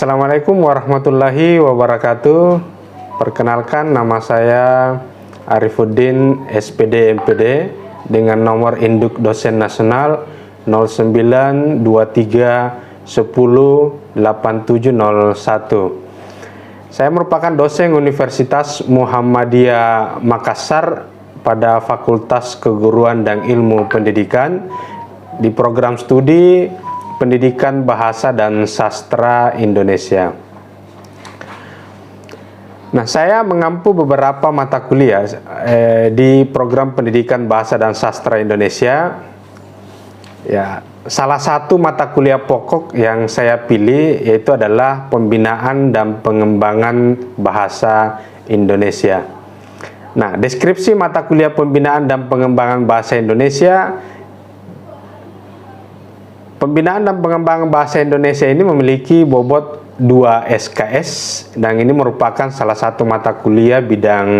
Assalamualaikum warahmatullahi wabarakatuh. Perkenalkan, nama saya Arifuddin, SPD MPD, dengan nomor induk dosen nasional 0923108701. Saya merupakan dosen Universitas Muhammadiyah Makassar pada Fakultas Keguruan dan Ilmu Pendidikan di program studi Pendidikan Bahasa dan Sastra Indonesia. Nah, saya mengampu beberapa mata kuliah di program Pendidikan Bahasa dan Sastra Indonesia. Ya, salah satu mata kuliah pokok yang saya pilih yaitu adalah Pembinaan dan Pengembangan Bahasa Indonesia. Nah, deskripsi mata kuliah Pembinaan dan Pengembangan Bahasa Indonesia. Pembinaan dan Pengembangan Bahasa Indonesia ini memiliki bobot 2 SKS dan ini merupakan salah satu mata kuliah bidang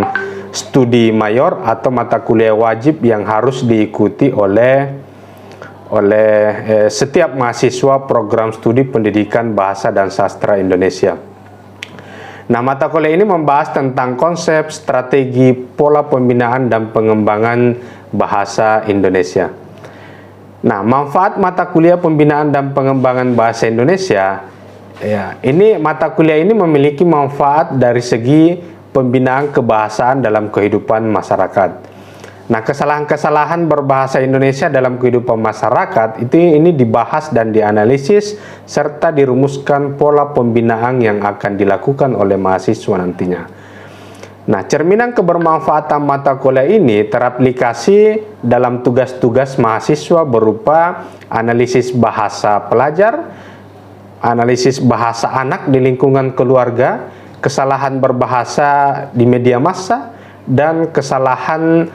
studi mayor atau mata kuliah wajib yang harus diikuti oleh setiap mahasiswa program studi Pendidikan Bahasa dan Sastra Indonesia. Nah, mata kuliah ini membahas tentang konsep, strategi, pola pembinaan dan pengembangan bahasa Indonesia. Nah, manfaat mata kuliah Pembinaan dan Pengembangan Bahasa Indonesia, ya, ini mata kuliah ini memiliki manfaat dari segi pembinaan kebahasaan dalam kehidupan masyarakat. Nah, kesalahan-kesalahan berbahasa Indonesia dalam kehidupan masyarakat ini dibahas dan dianalisis serta dirumuskan pola pembinaan yang akan dilakukan oleh mahasiswa nantinya. Nah, cerminan kebermanfaatan mata kuliah ini teraplikasi dalam tugas-tugas mahasiswa berupa analisis bahasa pelajar, analisis bahasa anak di lingkungan keluarga, kesalahan berbahasa di media massa, dan kesalahan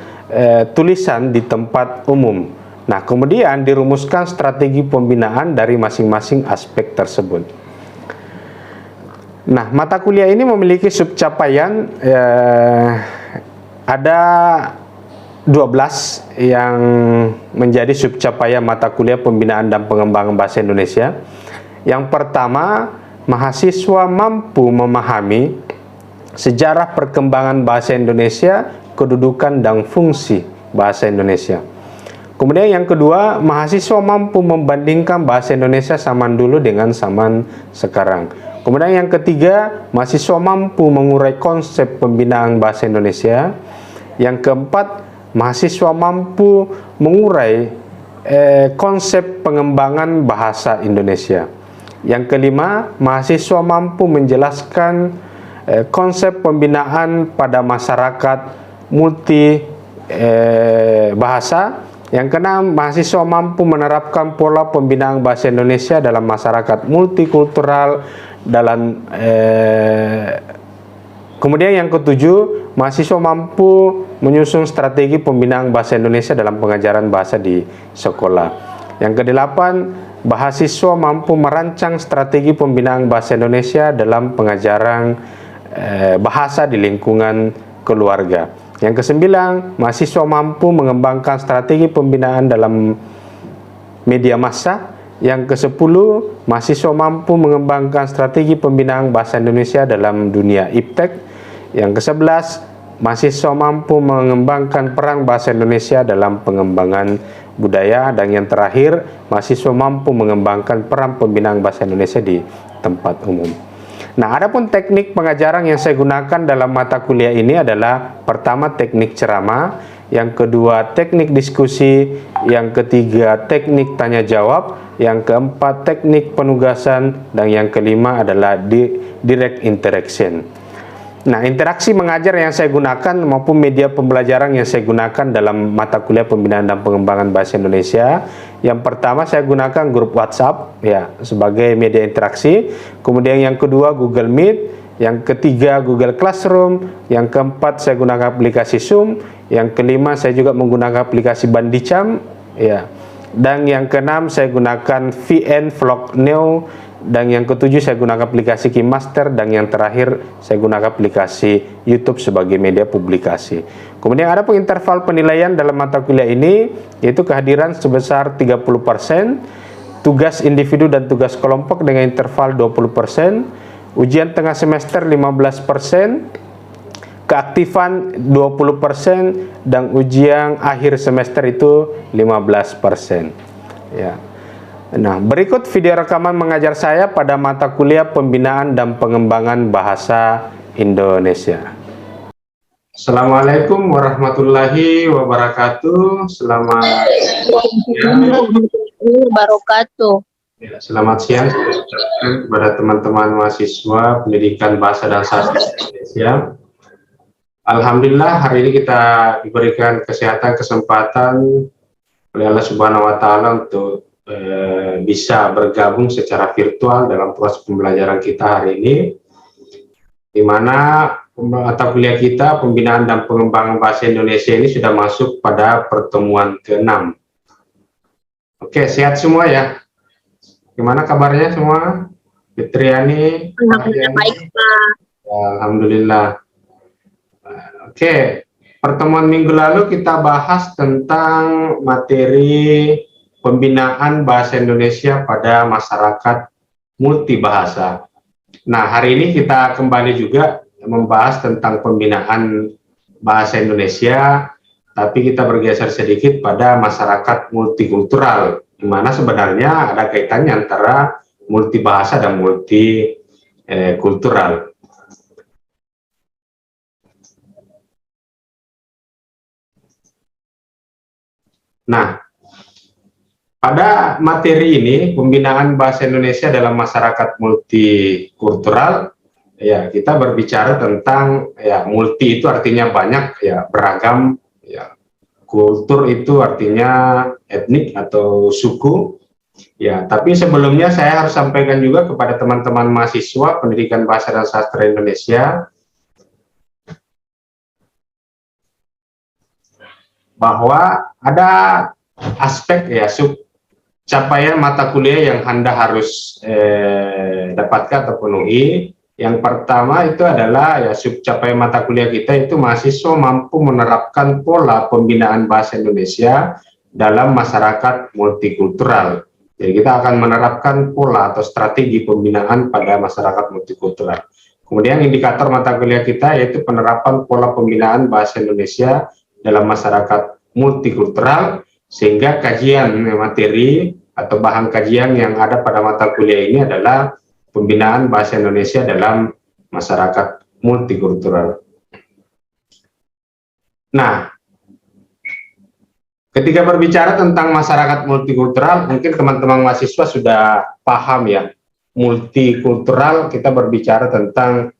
tulisan di tempat umum. Nah, kemudian dirumuskan strategi pembinaan dari masing-masing aspek tersebut. Nah, mata kuliah ini memiliki subcapaian, ada 12 yang menjadi subcapaian mata kuliah Pembinaan dan Pengembangan Bahasa Indonesia. Yang pertama, mahasiswa mampu memahami sejarah perkembangan bahasa Indonesia, kedudukan dan fungsi bahasa Indonesia. Kemudian yang kedua, mahasiswa mampu membandingkan bahasa Indonesia zaman dulu dengan zaman sekarang. Kemudian yang ketiga, mahasiswa mampu mengurai konsep pembinaan bahasa Indonesia. Yang keempat, mahasiswa mampu mengurai konsep pengembangan bahasa Indonesia. Yang kelima, mahasiswa mampu menjelaskan konsep pembinaan pada masyarakat multi bahasa. Yang keenam, mahasiswa mampu menerapkan pola pembinaan bahasa Indonesia dalam masyarakat multikultural. Kemudian yang ketujuh, mahasiswa mampu menyusun strategi pembinaan bahasa Indonesia dalam pengajaran bahasa di sekolah. Yang kedelapan, mahasiswa mampu merancang strategi pembinaan bahasa Indonesia dalam pengajaran bahasa di lingkungan keluarga. Yang kesembilan, mahasiswa mampu mengembangkan strategi pembinaan dalam media massa. Yang kesepuluh, mahasiswa mampu mengembangkan strategi pembinaan bahasa Indonesia dalam dunia iptek. Yang kesebelas, mahasiswa mampu mengembangkan peran bahasa Indonesia dalam pengembangan budaya. Dan yang terakhir, mahasiswa mampu mengembangkan peran pembinaan bahasa Indonesia di tempat umum. Nah, adapun teknik pengajaran yang saya gunakan dalam mata kuliah ini adalah pertama teknik ceramah, yang kedua teknik diskusi, yang ketiga teknik tanya jawab, yang keempat teknik penugasan, dan yang kelima adalah direct interaction. Nah, interaksi mengajar yang saya gunakan maupun media pembelajaran yang saya gunakan dalam mata kuliah Pembinaan dan Pengembangan Bahasa Indonesia. Yang pertama, saya gunakan grup WhatsApp ya sebagai media interaksi. Kemudian yang kedua Google Meet, yang ketiga Google Classroom, yang keempat saya gunakan aplikasi Zoom, yang kelima saya juga menggunakan aplikasi Bandicam ya. Dan yang keenam saya gunakan VN Vlog Neo, dan yang ketujuh saya gunakan aplikasi KeyMaster, dan yang terakhir saya gunakan aplikasi YouTube sebagai media publikasi. Kemudian ada pun interval penilaian dalam mata kuliah ini, yaitu kehadiran sebesar 30%, tugas individu dan tugas kelompok dengan interval 20%, ujian tengah semester 15%, keaktifan 20%, dan ujian akhir semester itu 15%. Ya. Nah, berikut video rekaman mengajar saya pada mata kuliah Pembinaan dan Pengembangan Bahasa Indonesia. Assalamualaikum warahmatullahi wabarakatuh. Selamat selamat siang kepada teman-teman mahasiswa Pendidikan Bahasa dan Sastra Indonesia. Alhamdulillah hari ini kita diberikan kesempatan oleh Allah Subhanahu wa Ta'ala untuk bisa bergabung secara virtual dalam proses pembelajaran kita hari ini, di mana mata kuliah kita Pembinaan dan Pengembangan Bahasa Indonesia ini sudah masuk pada pertemuan ke-6. Oke, sehat semua ya? Gimana kabarnya semua? Fitriani? Alhamdulillah baik, Pak. Alhamdulillah. Oke, pertemuan minggu lalu kita bahas tentang materi pembinaan bahasa Indonesia pada masyarakat multibahasa. Nah, hari ini kita kembali juga membahas tentang pembinaan bahasa Indonesia, tapi kita bergeser sedikit pada masyarakat multikultural, di mana sebenarnya ada kaitannya antara multibahasa dan multikultural. Nah, pada materi ini, pembinaan bahasa Indonesia dalam masyarakat multikultural, ya kita berbicara tentang ya multi itu artinya banyak, ya beragam, ya kultur itu artinya etnik atau suku. Ya, tapi sebelumnya saya harus sampaikan juga kepada teman-teman mahasiswa Pendidikan Bahasa dan Sastra Indonesia bahwa ada aspek ya capaian mata kuliah yang Anda harus dapatkan atau penuhi. Yang pertama itu adalah ya capaian mata kuliah kita itu mahasiswa mampu menerapkan pola pembinaan bahasa Indonesia dalam masyarakat multikultural. Jadi kita akan menerapkan pola atau strategi pembinaan pada masyarakat multikultural. Kemudian indikator mata kuliah kita yaitu penerapan pola pembinaan bahasa Indonesia dalam masyarakat multikultural, sehingga kajian materi atau bahan kajian yang ada pada mata kuliah ini adalah pembinaan bahasa Indonesia dalam masyarakat multikultural. Nah, ketika berbicara tentang masyarakat multikultural, mungkin teman-teman mahasiswa sudah paham ya, multikultural kita berbicara tentang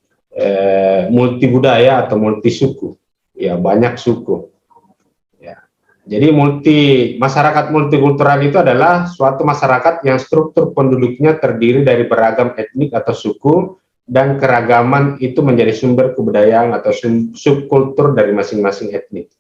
multibudaya atau multisuku, ya banyak suku. Jadi masyarakat multikultural itu adalah suatu masyarakat yang struktur penduduknya terdiri dari beragam etnik atau suku, dan keragaman itu menjadi sumber kebudayaan atau subkultur dari masing-masing etnik.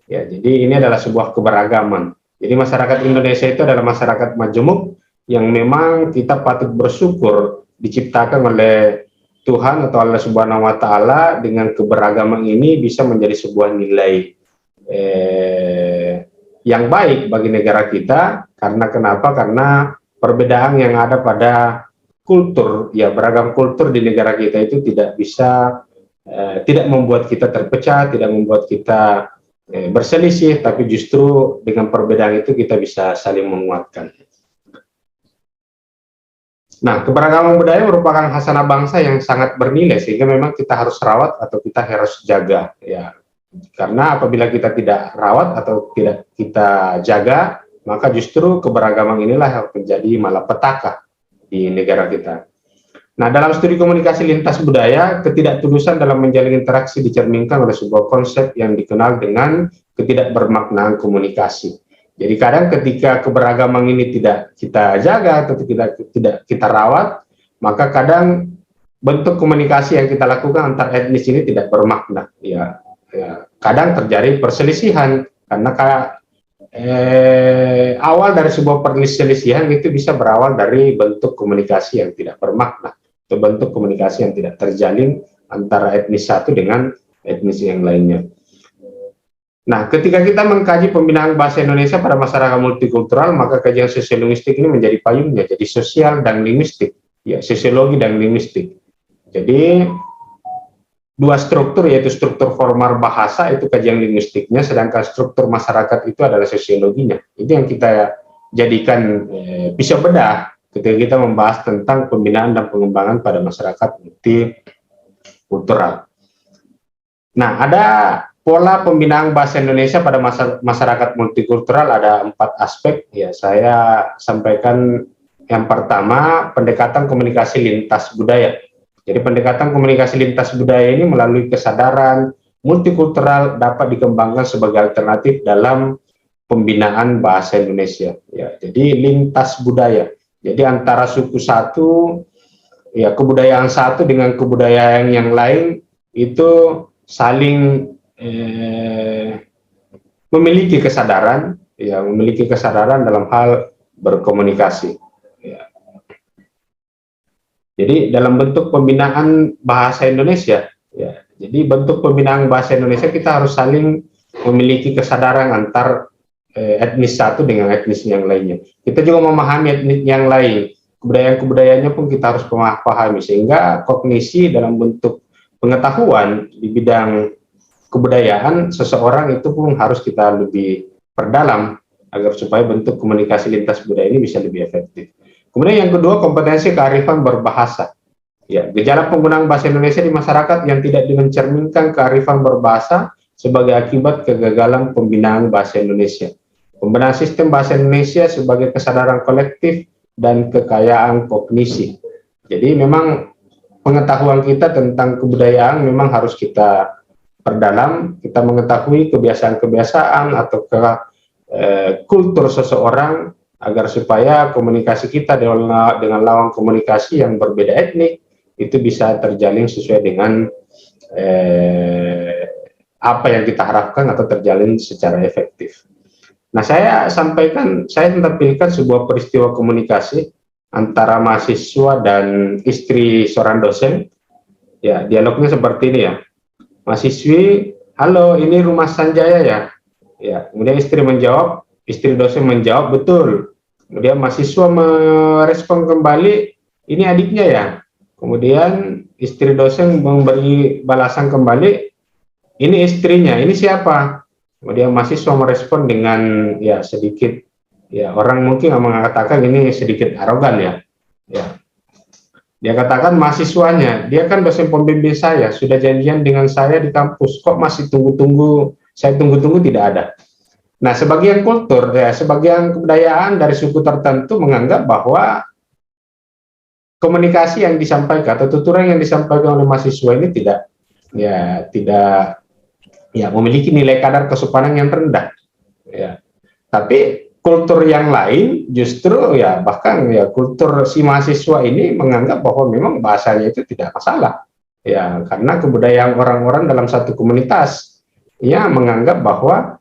Ya, jadi ini adalah sebuah keberagaman. Jadi masyarakat Indonesia itu adalah masyarakat majemuk yang memang kita patut bersyukur diciptakan oleh Tuhan atau Allah Subhanahu wa Ta'ala, dengan keberagaman ini bisa menjadi sebuah nilai yang baik bagi negara kita. Karena kenapa? Karena perbedaan yang ada pada kultur, ya beragam kultur di negara kita itu tidak bisa, tidak membuat kita terpecah, tidak membuat kita berselisih, tapi justru dengan perbedaan itu kita bisa saling menguatkan. Nah, keberagaman budaya merupakan khasanah bangsa yang sangat bernilai, sehingga memang kita harus rawat atau kita harus jaga, ya. Karena apabila kita tidak rawat atau tidak kita jaga, maka justru keberagaman inilah yang menjadi malapetaka di negara kita. Nah, dalam studi komunikasi lintas budaya, ketidaktulusan dalam menjalin interaksi dicerminkan oleh sebuah konsep yang dikenal dengan ketidakbermaknaan komunikasi. Jadi kadang ketika keberagaman ini tidak kita jaga atau tidak kita rawat, maka kadang bentuk komunikasi yang kita lakukan antar etnis ini tidak bermakna, ya. Kadang terjadi perselisihan karena awal dari sebuah perselisihan itu bisa berawal dari bentuk komunikasi yang tidak bermakna atau bentuk komunikasi yang tidak terjalin antara etnis satu dengan etnis yang lainnya. Nah, ketika kita mengkaji pembinaan bahasa Indonesia pada masyarakat multikultural, maka kajian sosiolinguistik ini menjadi payungnya, jadi sosial dan linguistik, ya, sosiologi dan linguistik. Jadi dua struktur, yaitu struktur formal bahasa itu kajian linguistiknya, sedangkan struktur masyarakat itu adalah sosiologinya. Itu yang kita jadikan pisau bedah ketika kita membahas tentang pembinaan dan pengembangan pada masyarakat multikultural. Nah, ada pola pembinaan bahasa Indonesia pada masyarakat multikultural, ada 4 aspek. Ya, saya sampaikan yang pertama, pendekatan komunikasi lintas budaya. Jadi pendekatan komunikasi lintas budaya ini melalui kesadaran multikultural dapat dikembangkan sebagai alternatif dalam pembinaan bahasa Indonesia. Ya, jadi lintas budaya. Jadi antara suku satu, ya, kebudayaan satu dengan kebudayaan yang lain itu saling memiliki kesadaran, ya, memiliki kesadaran dalam hal berkomunikasi. Ya. Jadi dalam bentuk pembinaan bahasa Indonesia, ya, jadi bentuk pembinaan bahasa Indonesia kita harus saling memiliki kesadaran antar etnis satu dengan etnis yang lainnya. Kita juga memahami etnis yang lain, kebudayaan-kebudayaannya pun kita harus pahami, sehingga kognisi dalam bentuk pengetahuan di bidang kebudayaan seseorang itu pun harus kita lebih perdalam agar supaya bentuk komunikasi lintas budaya ini bisa lebih efektif. Kemudian yang kedua, kompetensi kearifan berbahasa. Ya, gejala penggunaan bahasa Indonesia di masyarakat yang tidak mencerminkan kearifan berbahasa sebagai akibat kegagalan pembinaan bahasa Indonesia. Pembinaan sistem bahasa Indonesia sebagai kesadaran kolektif dan kekayaan kognisi. Jadi memang pengetahuan kita tentang kebudayaan memang harus kita perdalam, kita mengetahui kebiasaan-kebiasaan atau kultur seseorang agar supaya komunikasi kita dengan lawan komunikasi yang berbeda etnik itu bisa terjalin sesuai dengan apa yang kita harapkan atau terjalin secara efektif. Nah, saya tampilkan sebuah peristiwa komunikasi antara mahasiswa dan istri seorang dosen. Ya, dialognya seperti ini, ya. Mahasiswi, halo, ini rumah Sanjaya, ya? Ya, kemudian istri dosen menjawab, betul. Kemudian mahasiswa merespon kembali, ini adiknya, ya? Kemudian istri dosen memberi balasan kembali, ini istrinya, ini siapa? Kemudian mahasiswa merespon dengan ya sedikit, ya, orang mungkin mengatakan ini sedikit arogan, ya. Ya. Dia katakan mahasiswanya, dia kan dosen pembimbing saya, sudah janjian dengan saya di kampus, kok masih tunggu-tunggu, saya tunggu-tunggu tidak ada. Nah, sebagian kultur, ya, sebagian kebudayaan dari suku tertentu menganggap bahwa komunikasi yang disampaikan atau tuturan yang disampaikan oleh mahasiswa ini tidak memiliki nilai kadar kesopanan yang rendah. Ya. Tapi kultur yang lain justru ya bahkan ya kultur si mahasiswa ini menganggap bahwa memang bahasanya itu tidak masalah, ya, karena kebudayaan orang-orang dalam satu komunitas ya menganggap bahwa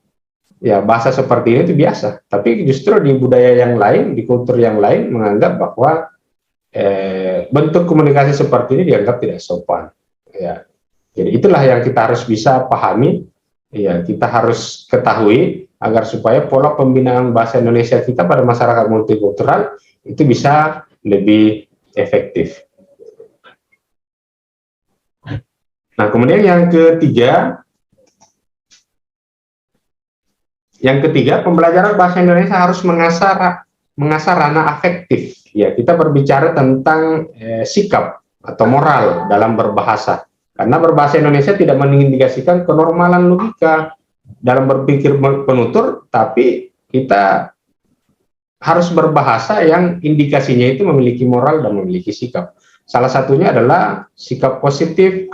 ya bahasa seperti ini itu biasa, tapi justru di budaya yang lain, di kultur yang lain menganggap bahwa bentuk komunikasi seperti ini dianggap tidak sopan, ya. Jadi itulah yang kita harus bisa pahami, ya, kita harus ketahui agar supaya pola pembinaan bahasa Indonesia kita pada masyarakat multikultural itu bisa lebih efektif. Nah, kemudian yang ketiga, pembelajaran bahasa Indonesia harus mengasah ranah afektif. Ya, kita berbicara tentang sikap atau moral dalam berbahasa. Karena berbahasa Indonesia tidak mengindikasikan kenormalan logika dalam berpikir penutur, tapi kita harus berbahasa yang indikasinya itu memiliki moral dan memiliki sikap. Salah satunya adalah sikap positif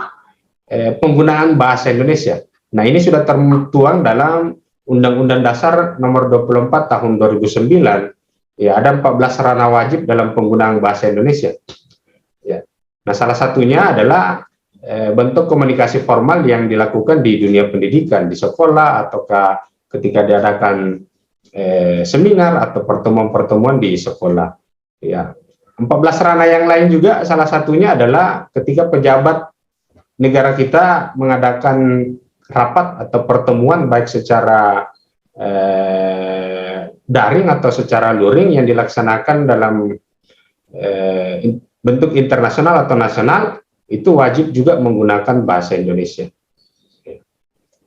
penggunaan bahasa Indonesia. Nah, ini sudah tertuang dalam Undang-Undang Dasar Nomor 24 Tahun 2009. Ya, ada 14 ranah wajib dalam penggunaan bahasa Indonesia. Ya. Nah, salah satunya adalah bentuk komunikasi formal yang dilakukan di dunia pendidikan, di sekolah, ataukah ketika diadakan seminar atau pertemuan-pertemuan di sekolah. Ya, 14 ranah yang lain juga, salah satunya adalah ketika pejabat negara kita mengadakan rapat atau pertemuan baik secara daring atau secara luring yang dilaksanakan dalam bentuk internasional atau nasional, itu wajib juga menggunakan bahasa Indonesia.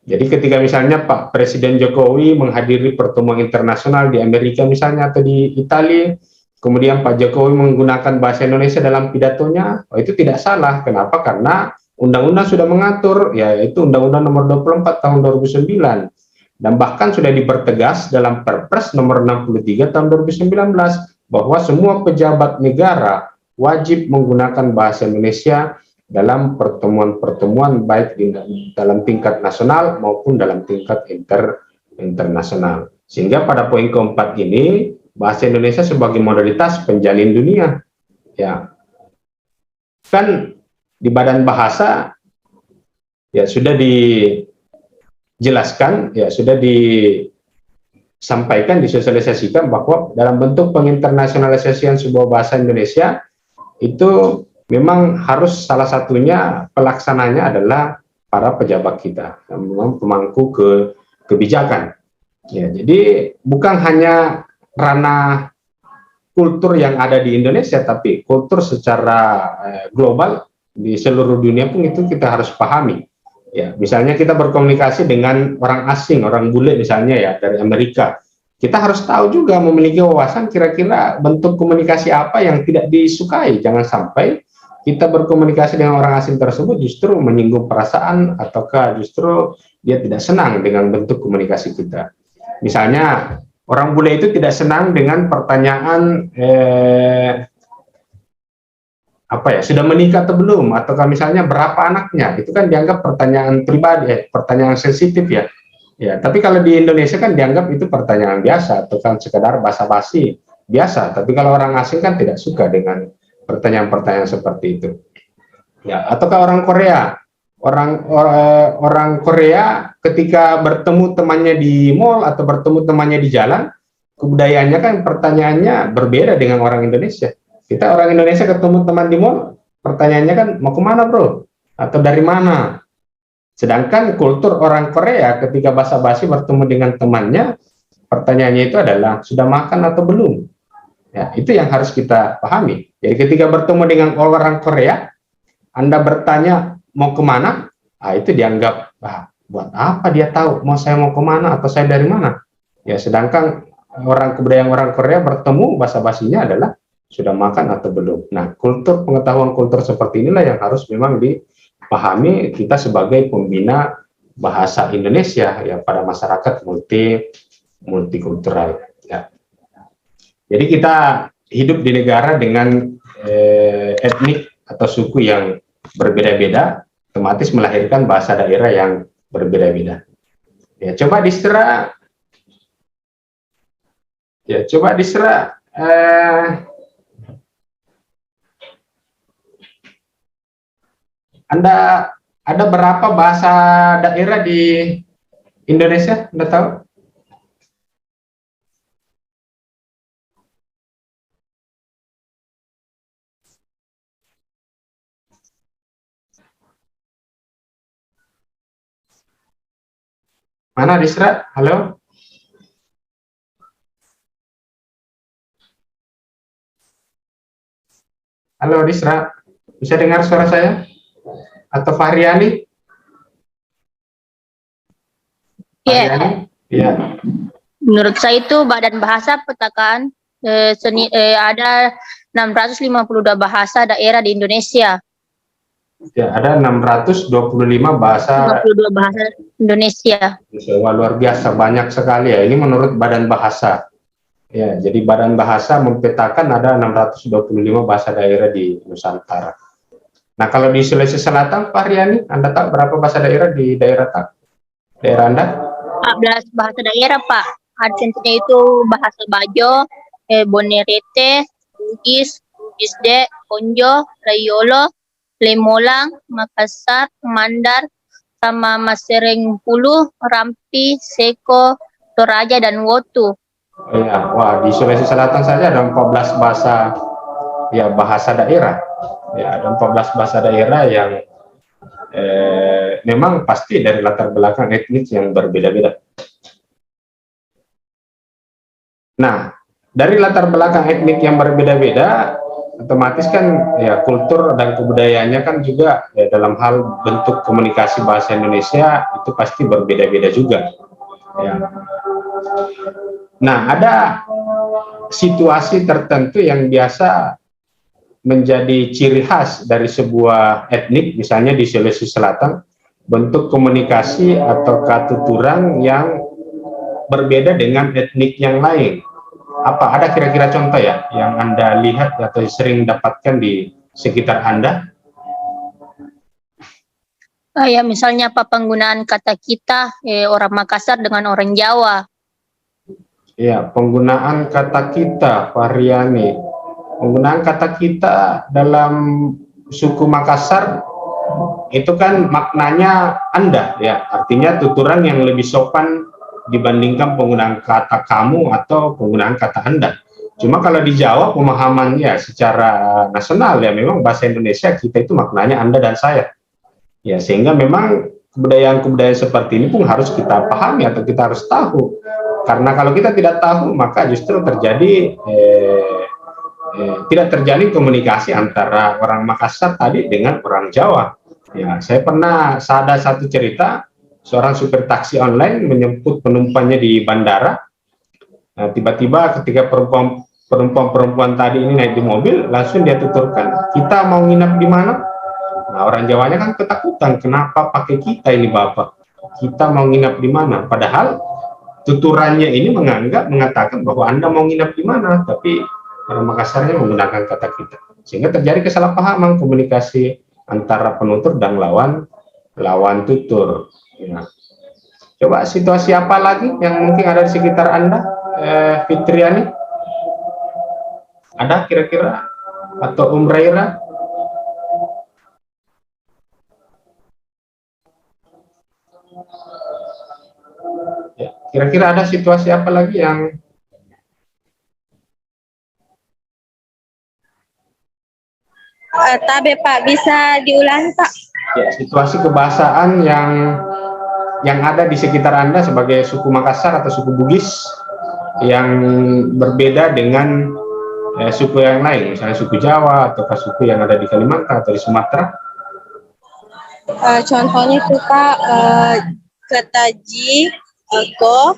Jadi ketika misalnya Pak Presiden Jokowi menghadiri pertemuan internasional di Amerika misalnya atau di Italia, kemudian Pak Jokowi menggunakan bahasa Indonesia dalam pidatonya, itu tidak salah. Kenapa? Karena undang-undang sudah mengatur, yaitu Undang-Undang Nomor 24 Tahun 2009, dan bahkan sudah dipertegas dalam Perpres Nomor 63 Tahun 2019 bahwa semua pejabat negara wajib menggunakan bahasa Indonesia dalam pertemuan-pertemuan baik dalam tingkat nasional maupun dalam tingkat internasional. Sehingga pada poin keempat ini, bahasa Indonesia sebagai modalitas penjalin dunia. Ya, kan di Badan Bahasa ya sudah dijelaskan, ya sudah disampaikan, disosialisasikan bahwa dalam bentuk penginternsionalisasian sebuah bahasa Indonesia itu memang harus salah satunya pelaksananya adalah para pejabat kita, yang memang pemangku kebijakan. Ya, jadi bukan hanya ranah kultur yang ada di Indonesia, tapi kultur secara global di seluruh dunia pun itu kita harus pahami. Ya, misalnya kita berkomunikasi dengan orang asing, orang bule misalnya ya dari Amerika, kita harus tahu juga, memiliki wawasan kira-kira bentuk komunikasi apa yang tidak disukai. Jangan sampai kita berkomunikasi dengan orang asing tersebut justru menyinggung perasaan ataukah justru dia tidak senang dengan bentuk komunikasi kita. Misalnya orang bule itu tidak senang dengan pertanyaan sudah menikah atau belum, ataukah misalnya berapa anaknya, itu kan dianggap pertanyaan pribadi, pertanyaan sensitif ya. Ya, tapi kalau di Indonesia kan dianggap itu pertanyaan biasa atau kan sekedar basa-basi biasa. Tapi kalau orang asing kan tidak suka dengan pertanyaan-pertanyaan seperti itu. Ya, ataukah orang Korea, orang Korea ketika bertemu temannya di mall atau bertemu temannya di jalan, kebudayaannya kan pertanyaannya berbeda dengan orang Indonesia. Kita orang Indonesia ketemu teman di mall, pertanyaannya kan mau kemana bro, atau dari mana. Sedangkan kultur orang Korea ketika basa-basi bertemu dengan temannya, pertanyaannya itu adalah sudah makan atau belum. Ya, itu yang harus kita pahami. Jadi ketika bertemu dengan orang Korea, Anda bertanya mau kemana, itu dianggap, buat apa dia tahu mau saya mau kemana atau saya dari mana. Ya, sedangkan kebudayaan orang Korea bertemu basa-basinya adalah sudah makan atau belum. Nah, pengetahuan kultur seperti inilah yang harus memang dipahami kita sebagai pembina bahasa Indonesia ya pada masyarakat multikultural. Ya. Jadi kita hidup di negara dengan etnik atau suku yang berbeda-beda, otomatis melahirkan bahasa daerah yang berbeda-beda. Ya, coba diserah. Anda ada berapa bahasa daerah di Indonesia? Anda tahu? Mana Disra? Halo? Halo Disra, bisa dengar suara saya? Atau Fahriani? Iya. Iya. Menurut saya itu Badan Bahasa petakan ada 652 bahasa daerah di Indonesia. Ya, ada 625 bahasa 52 bahasa Indonesia. Wah, luar biasa, banyak sekali ya. Ini menurut Badan Bahasa. Ya, jadi Badan Bahasa mempetakan ada 625 bahasa daerah di Nusantara. Nah, kalau di Sulawesi Selatan, Pak Riani, Anda tahu berapa bahasa daerah di daerah Anda? 14 bahasa daerah, Pak. Contohnya itu bahasa Bajo, Bonerete, Bugis, Bugisde, Konjo, Rayolo, Lemolang, Makassar, Mandar, sama Masereng Pulu, Rampi, Seko, Toraja, dan Wotu. Ya, wah, di Sulawesi Selatan saja ada 14 bahasa daerah. Ya, ada 14 bahasa daerah yang memang pasti dari latar belakang etnis yang berbeda-beda. Nah, dari latar belakang etnik yang berbeda-beda, otomatis kan ya kultur dan kebudayaannya kan juga ya, dalam hal bentuk komunikasi bahasa Indonesia itu pasti berbeda-beda juga. Ya. Nah, ada situasi tertentu yang biasa menjadi ciri khas dari sebuah etnik, misalnya di Sulawesi Selatan, bentuk komunikasi atau katuturan yang berbeda dengan etnik yang lain. Apa ada kira-kira contoh ya yang Anda lihat atau sering dapatkan di sekitar Anda? Ya misalnya apa penggunaan kata kita orang Makassar dengan orang Jawa. Ya, penggunaan kata kita, Variani. Penggunaan kata kita dalam suku Makassar itu kan maknanya Anda ya, artinya tuturan yang lebih sopan dibandingkan penggunaan kata kamu atau penggunaan kata Anda. Cuma kalau di Jawa pemahamannya secara nasional ya memang bahasa Indonesia kita itu maknanya Anda dan saya. Ya sehingga memang kebudayaan-kebudayaan seperti ini pun harus kita pahami atau kita harus tahu. Karena kalau kita tidak tahu maka justru terjadi tidak terjalin komunikasi antara orang Makassar tadi dengan orang Jawa. Ya, saya pernah ada satu cerita seorang supir taksi online menjemput penumpangnya di bandara. Nah, tiba-tiba ketika perempuan tadi ini naik di mobil, langsung dia tuturkan, kita mau nginap di mana? Nah, orang Jawanya kan ketakutan, kenapa pakai kita ini Bapak? Kita mau nginap di mana? Padahal tuturannya ini mengatakan bahwa Anda mau nginap di mana, tapi orang Makassarnya menggunakan kata kita. Sehingga terjadi kesalahpahaman komunikasi antara penutur dan lawan tutur. Ya. Coba situasi apa lagi yang mungkin ada di sekitar Anda, Fitriani? Ada kira-kira? Atau Umraira? Ya, kira-kira ada situasi apa lagi yang Tabe Pak, bisa diulangi Pak? ya, situasi kebahasaan yang ada di sekitar Anda sebagai suku Makassar atau suku Bugis yang berbeda dengan suku yang lain, misalnya suku Jawa atau suku yang ada di Kalimantan atau di Sumatera. Contohnya itu Pak, ketaji, go,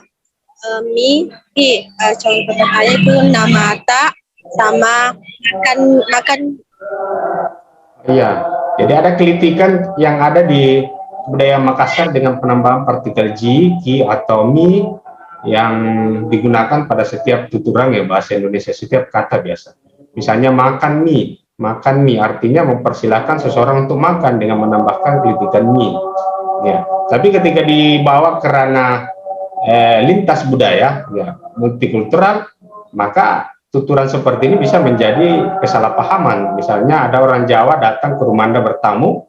mi, i. Contoh katanya itu namata sama makan. Iya, jadi ada kelitikan yang ada di budaya Makassar dengan penambahan partikel ji, ki, atau mi yang digunakan pada setiap tuturan ya bahasa Indonesia, setiap kata biasa. Misalnya makan mie artinya mempersilahkan seseorang untuk makan dengan menambahkan kelitikan mi. Ya, tapi ketika dibawa ke ranah lintas budaya, ya multikultural, maka tuturan seperti ini bisa menjadi kesalahpahaman. Misalnya ada orang Jawa datang ke rumah Anda bertamu,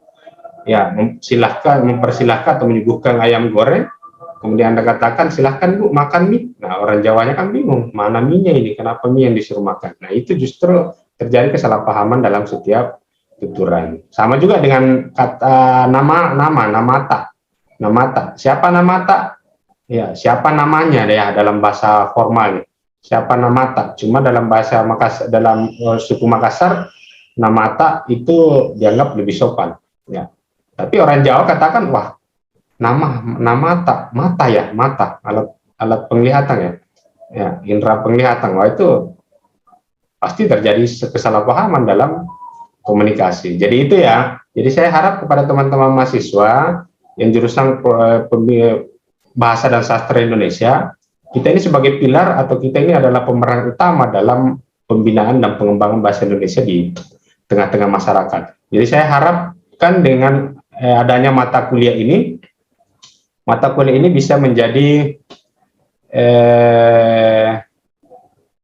ya mempersilahkan atau menyuguhkan ayam goreng, kemudian Anda katakan silahkan Bu makan mie. Nah orang Jawanya kan bingung, mana mie-nya ini, kenapa mie yang disuruh makan. Nah itu justru terjadi kesalahpahaman dalam setiap tuturan. Sama juga dengan kata namata. Siapa namata? Ya, siapa namanya ya dalam bahasa formal. Siapa namata? Cuma dalam bahasa Makassar, dalam suku Makassar, namata itu dianggap lebih sopan. Ya. Tapi orang Jawa katakan, wah, namata, mata, alat penglihatan ya. Ya, indera penglihatan. Wah itu pasti terjadi kesalahpahaman dalam komunikasi. Jadi itu ya. Jadi saya harap kepada teman-teman mahasiswa yang jurusan bahasa dan sastra Indonesia, kita ini sebagai pilar atau kita ini adalah pemeran utama dalam pembinaan dan pengembangan bahasa Indonesia di tengah-tengah masyarakat. Jadi saya harapkan dengan adanya mata kuliah ini bisa menjadi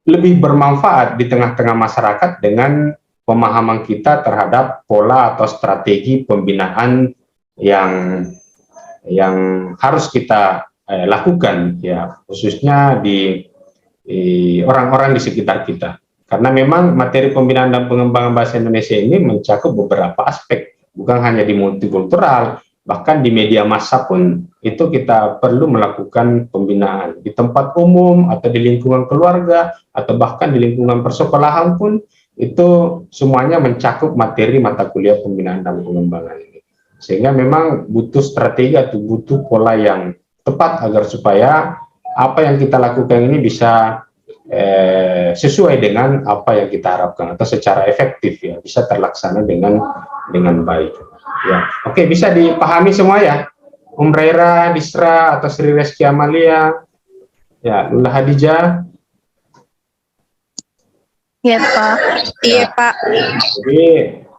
lebih bermanfaat di tengah-tengah masyarakat dengan pemahaman kita terhadap pola atau strategi pembinaan yang harus kita lakukan ya khususnya di orang-orang di sekitar kita, karena memang materi pembinaan dan pengembangan bahasa Indonesia ini mencakup beberapa aspek bukan hanya di multikultural, bahkan di media massa pun itu kita perlu melakukan pembinaan di tempat umum atau di lingkungan keluarga atau bahkan di lingkungan persekolahan pun itu semuanya mencakup materi mata kuliah pembinaan dan pengembangan ini. Sehingga memang butuh strategi atau butuh pola yang tepat agar supaya apa yang kita lakukan ini bisa sesuai dengan apa yang kita harapkan atau secara efektif ya, bisa terlaksana dengan baik ya. Oke, bisa dipahami semua ya, Raira, Disra atau Sri Reski Amalia ya, Lula Hadijah. Ya Pak. Iya Pak. Jadi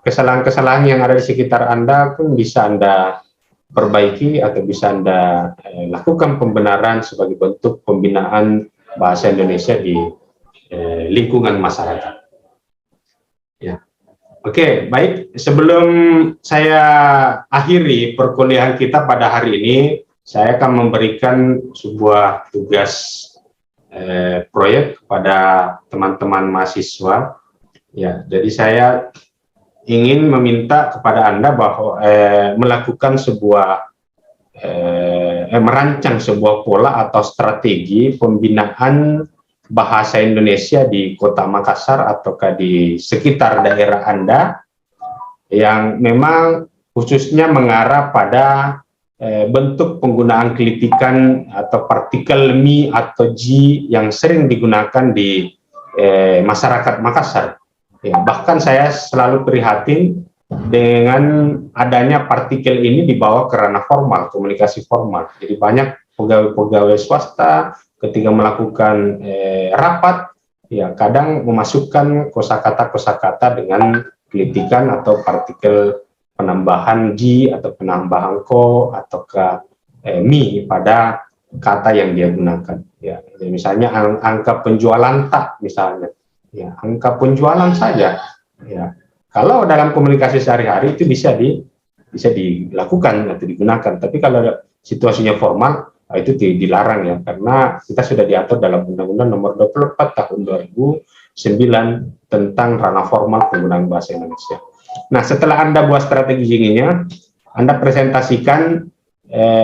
kesalahan-kesalahan yang ada di sekitar Anda pun bisa Anda perbaiki atau bisa Anda lakukan pembenaran sebagai bentuk pembinaan bahasa Indonesia di lingkungan masyarakat. Ya. Oke, baik. Sebelum saya akhiri perkuliahan kita pada hari ini, saya akan memberikan sebuah tugas proyek kepada teman-teman mahasiswa. Ya, jadi saya ingin meminta kepada Anda bahwa melakukan sebuah merancang sebuah pola atau strategi pembinaan bahasa Indonesia di Kota Makassar ataukah di sekitar daerah Anda yang memang khususnya mengarah pada bentuk penggunaan kelitikan atau partikel mi atau ji yang sering digunakan di masyarakat Makassar. Ya, bahkan saya selalu prihatin dengan adanya partikel ini dibawa ke ranah formal, komunikasi formal. Jadi banyak pegawai-pegawai swasta ketika melakukan rapat, ya kadang memasukkan kosakata-kosakata dengan kelitikan atau partikel penambahan ji atau penambahan ko atau ke mi pada kata yang dia gunakan. Ya, jadi misalnya angka penjualan tak misalnya, ya angka penjualan saja. Ya. Kalau dalam komunikasi sehari-hari itu bisa dilakukan atau digunakan, tapi kalau situasinya formal itu dilarang ya, karena kita sudah diatur dalam Undang-Undang Nomor 24 Tahun 2009 tentang ranah formal penggunaan bahasa Indonesia. Nah, setelah Anda buat strategi ininya, Anda presentasikan,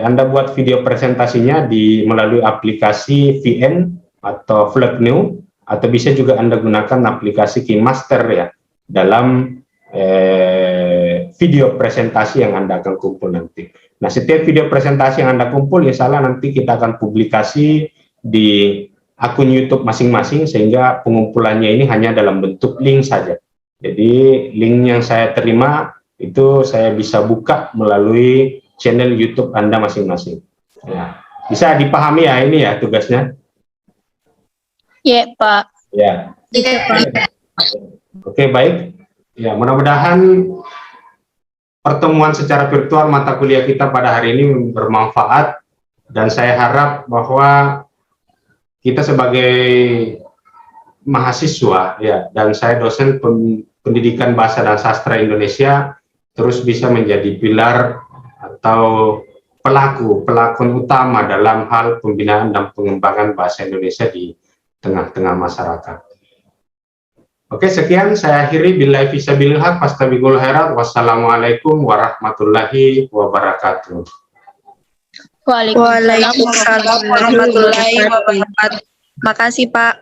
Anda buat video presentasinya melalui aplikasi VN atau Flugnew, atau bisa juga Anda gunakan aplikasi KeyMaster ya dalam video presentasi yang Anda akan kumpul nanti. Nah, setiap video presentasi yang Anda kumpul, insya Allah nanti kita akan publikasi di akun YouTube masing-masing, sehingga pengumpulannya ini hanya dalam bentuk link saja. Jadi, link yang saya terima itu saya bisa buka melalui channel YouTube Anda masing-masing. Ya. Bisa dipahami ya ini ya tugasnya? Ya Pak. Ya. Iya Pak. Oke, baik. Ya, mudah-mudahan pertemuan secara virtual mata kuliah kita pada hari ini bermanfaat, dan saya harap bahwa kita sebagai mahasiswa ya, dan saya dosen pendidikan bahasa dan sastra Indonesia terus bisa menjadi pilar atau pelakon utama dalam hal pembinaan dan pengembangan bahasa Indonesia di tengah-tengah masyarakat. Oke, sekian saya akhiri. Billahi fisabilil haq, fastabiqul khairat. Wassalamualaikum warahmatullahi wabarakatuh. Waalaikumsalam warahmatullahi wabarakatuh. Makasih Pak.